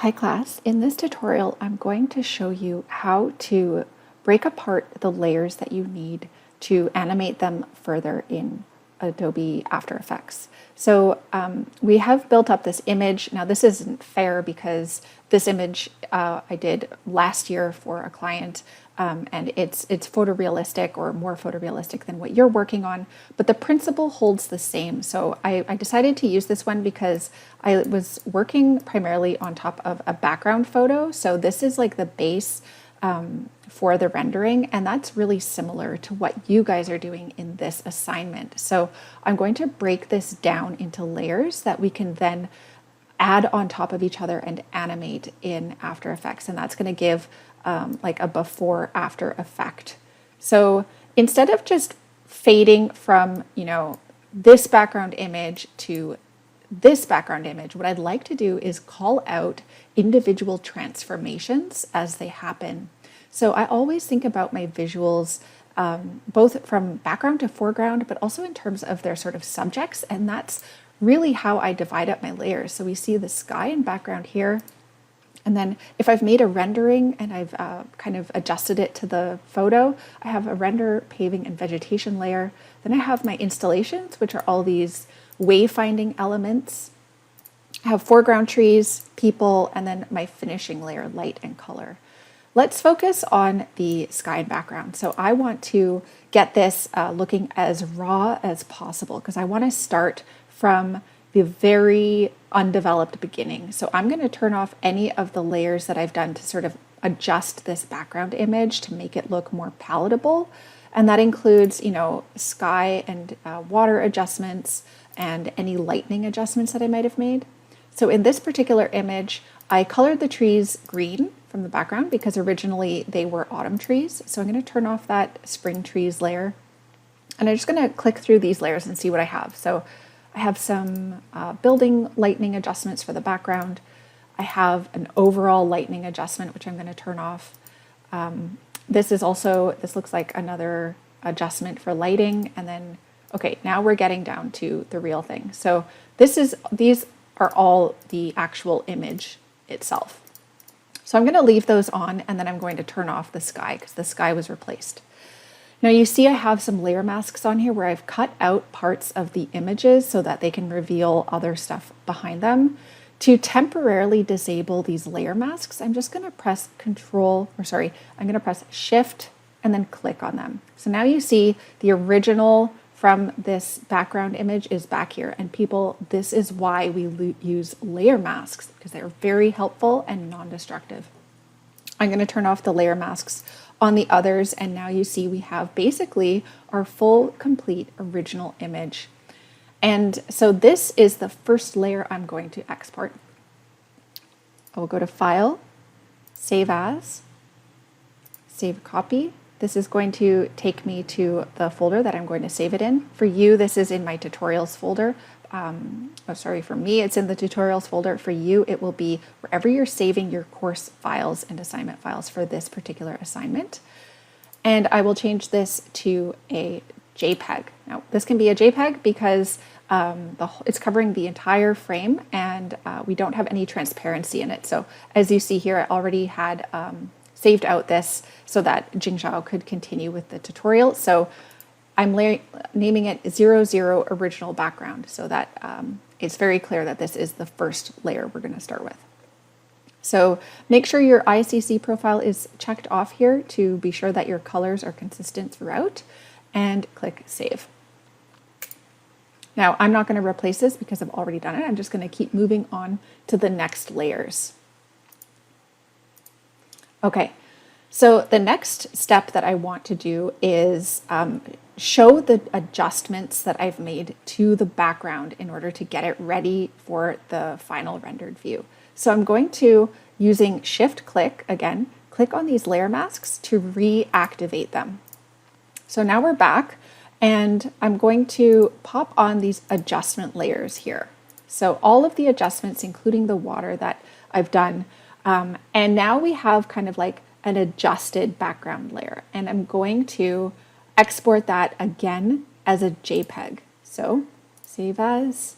Hi class, in this tutorial I'm going to show you how to break apart the layers that you need to animate them further in Adobe After Effects. So we have built up this image. Now this isn't fair because this image I did last year for a client and it's photorealistic or more photorealistic than what you're working on, but the principle holds the same. So I decided to use this one because I was working primarily on top of a background photo. So this is like the base for the rendering, and that's really similar to what you guys are doing in this assignment. So I'm going to break this down into layers that we can then add on top of each other and animate in After Effects, and that's going to give like a before after effect. So instead of just fading from, this background image to this background image, what I'd like to do is call out individual transformations as they happen. So I always think about my visuals both from background to foreground, but also in terms of their sort of subjects, and that's really how I divide up my layers. So we see the sky in background here, and then if I've made a rendering and I've kind of adjusted it to the photo, I have a render, paving, and vegetation layer. Then I have my installations, which are all these wayfinding elements. I have foreground trees, people, and then my finishing layer, light and color. Let's focus on the sky and background. So I want to get this looking as raw as possible because I want to start from the very undeveloped beginning. So I'm going to turn off any of the layers that I've done to sort of adjust this background image to make it look more palatable. And that includes, sky and water adjustments and any lightning adjustments that I might have made. So in this particular image, I colored the trees green from the background because originally they were autumn trees. So I'm going to turn off that spring trees layer. And I'm just going to click through these layers and see what I have. So I have some building lightning adjustments for the background. I have an overall lightning adjustment, which I'm going to turn off. This looks like another adjustment for lighting. And then, okay, now we're getting down to the real thing. So these are all the actual image itself. So I'm going to leave those on, and then I'm going to turn off the sky because the sky was replaced. Now you see I have some layer masks on here where I've cut out parts of the images so that they can reveal other stuff behind them. To temporarily disable these layer masks, I'm just going to press I'm going to press Shift and then click on them. So now you see the original from this background image is back here. And people, this is why we use layer masks, because they're very helpful and non-destructive. I'm going to turn off the layer masks on the others, and now you see we have basically our full, complete original image. And so this is the first layer I'm going to export. I will go to File, Save As, Save Copy. This is going to take me to the folder that I'm going to save it in. For you, this is in my tutorials folder. For me, it's in the tutorials folder. For you, it will be wherever you're saving your course files and assignment files for this particular assignment. And I will change this to a JPEG. Now, this can be a JPEG because it's covering the entire frame, and we don't have any transparency in it. So as you see here, I already had saved out this so that Jingzhao could continue with the tutorial. So I'm naming it 00 original background so that it's very clear that this is the first layer we're going to start with. So make sure your ICC profile is checked off here to be sure that your colors are consistent throughout, and click Save. Now I'm not going to replace this because I've already done it. I'm just going to keep moving on to the next layers. Okay, so the next step that I want to do is show the adjustments that I've made to the background in order to get it ready for the final rendered view. So I'm going to, using Shift Click, again, click on these layer masks to reactivate them. So now we're back, and I'm going to pop on these adjustment layers here. So all of the adjustments, including the water that I've done, and now we have kind of like an adjusted background layer, and I'm going to export that again as a JPEG. So save as,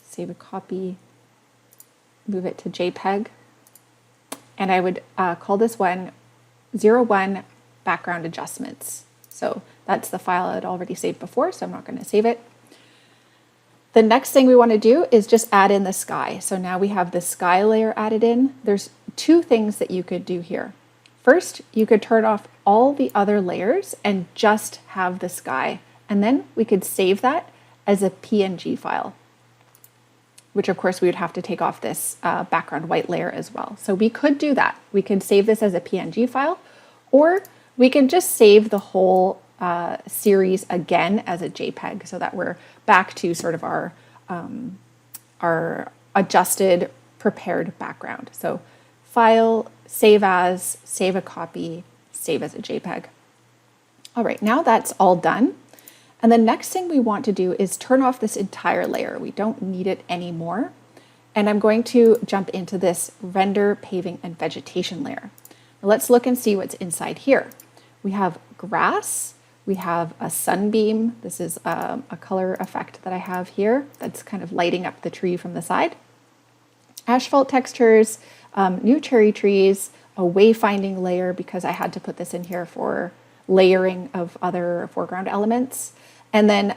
save a copy, move it to JPEG, and I would call this one 01 background adjustments. So that's the file I'd already saved before, so I'm not going to save it. The next thing we want to do is just add in the sky. So now we have the sky layer added in. There's two things that you could do here. First, you could turn off all the other layers and just have the sky. And then we could save that as a PNG file, which of course we would have to take off this background white layer as well. So we could do that. We can save this as a PNG file, or we can just save the whole series again as a JPEG so that we're back to sort of our adjusted, prepared background. So file, save as, save a copy, save as a JPEG. All right, now that's all done. And the next thing we want to do is turn off this entire layer. We don't need it anymore. And I'm going to jump into this render, paving, and vegetation layer. Now let's look and see what's inside here. We have grass, we have a sunbeam. This is a color effect that I have here that's kind of lighting up the tree from the side. Asphalt textures, new cherry trees, a wayfinding layer because I had to put this in here for layering of other foreground elements. And then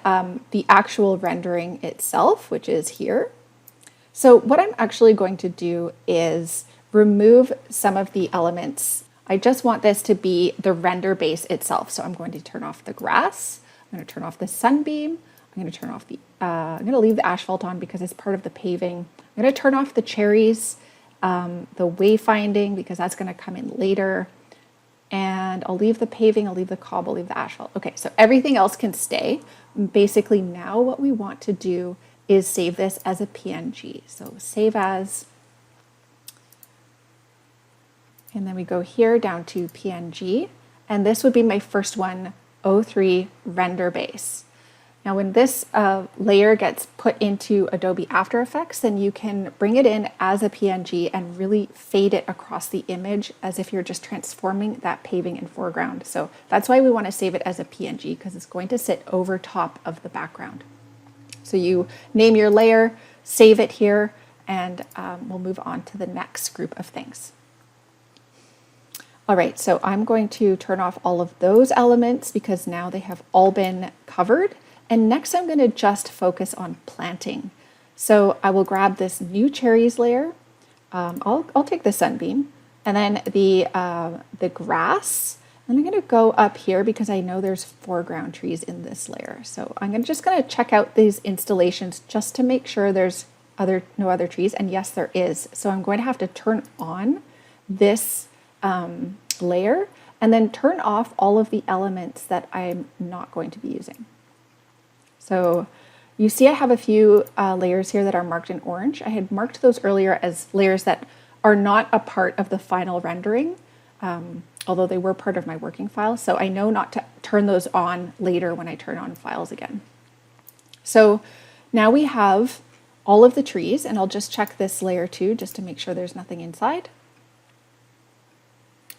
the actual rendering itself, which is here. So what I'm actually going to do is remove some of the elements. I just want this to be the render base itself. So I'm going to turn off the grass. I'm going to turn off the sunbeam. I'm going to turn off the, I'm going to leave the asphalt on because it's part of the paving. I'm going to turn off the cherries, the wayfinding because that's going to come in later. And I'll leave the paving, I'll leave the cob, I'll leave the asphalt. Okay, so everything else can stay. Basically now what we want to do is save this as a PNG. So save as, and then we go here down to PNG, and this would be my first one, 03 render base. Now when this layer gets put into Adobe After Effects, then you can bring it in as a PNG and really fade it across the image as if you're just transforming that paving and foreground. So that's why we want to save it as a PNG because it's going to sit over top of the background. So you name your layer, save it here, and we'll move on to the next group of things. All right, so I'm going to turn off all of those elements because now they have all been covered. And next I'm going to just focus on planting. So I will grab this new cherries layer. I'll take the sunbeam and then the grass. And I'm going to go up here because I know there's foreground trees in this layer. So I'm just going to check out these installations just to make sure there's no other trees. And yes, there is. So I'm going to have to turn on this layer and then turn off all of the elements that I'm not going to be using. So you see I have a few layers here that are marked in orange. I had marked those earlier as layers that are not a part of the final rendering, although they were part of my working file. So I know not to turn those on later when I turn on files again. So now we have all of the trees, and I'll just check this layer too, just to make sure there's nothing inside.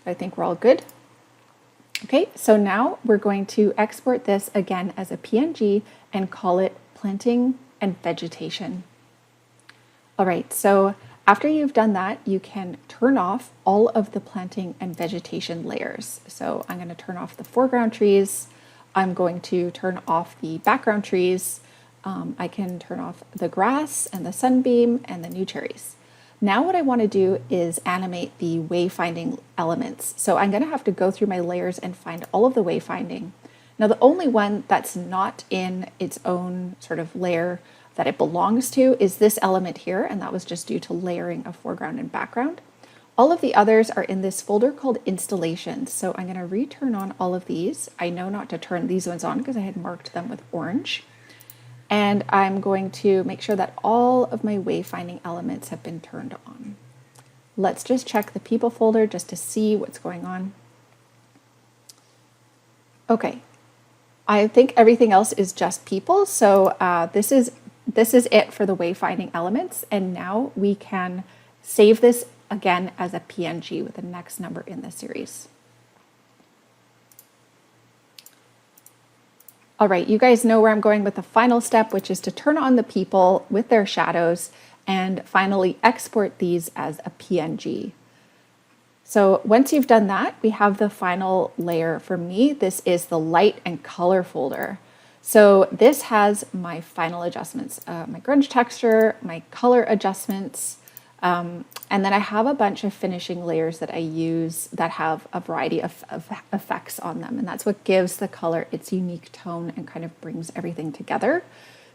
I think we're all good. Okay, so now we're going to export this again as a PNG and call it planting and vegetation. All right, so after you've done that, you can turn off all of the planting and vegetation layers. So I'm going to turn off the foreground trees. I'm going to turn off the background trees. I can turn off the grass and the sunbeam and the new cherries. Now what I want to do is animate the wayfinding elements. So I'm going to have to go through my layers and find all of the wayfinding. Now the only one that's not in its own sort of layer that it belongs to is this element here, and that was just due to layering of foreground and background. All of the others are in this folder called installations. So I'm going to return on all of these. I know not to turn these ones on because I had marked them with orange. And I'm going to make sure that all of my wayfinding elements have been turned on. Let's just check the people folder just to see what's going on. Okay, I think everything else is just people. So this is it for the wayfinding elements. And now we can save this again as a PNG with the next number in the series. All right, you guys know where I'm going with the final step, which is to turn on the people with their shadows and finally export these as a PNG. So once you've done that, we have the final layer. For me, this is the light and color folder. So this has my final adjustments, my grunge texture, my color adjustments, and then I have a bunch of finishing layers that I use that have a variety of effects on them. And that's what gives the color its unique tone and kind of brings everything together.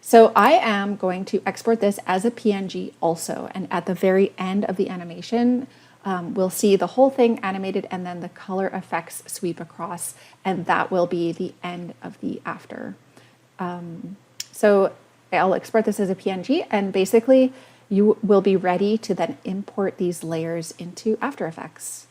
So I am going to export this as a PNG also. And at the very end of the animation, we'll see the whole thing animated and then the color effects sweep across. And that will be the end of the after. So I'll export this as a PNG, and basically you will be ready to then import these layers into After Effects.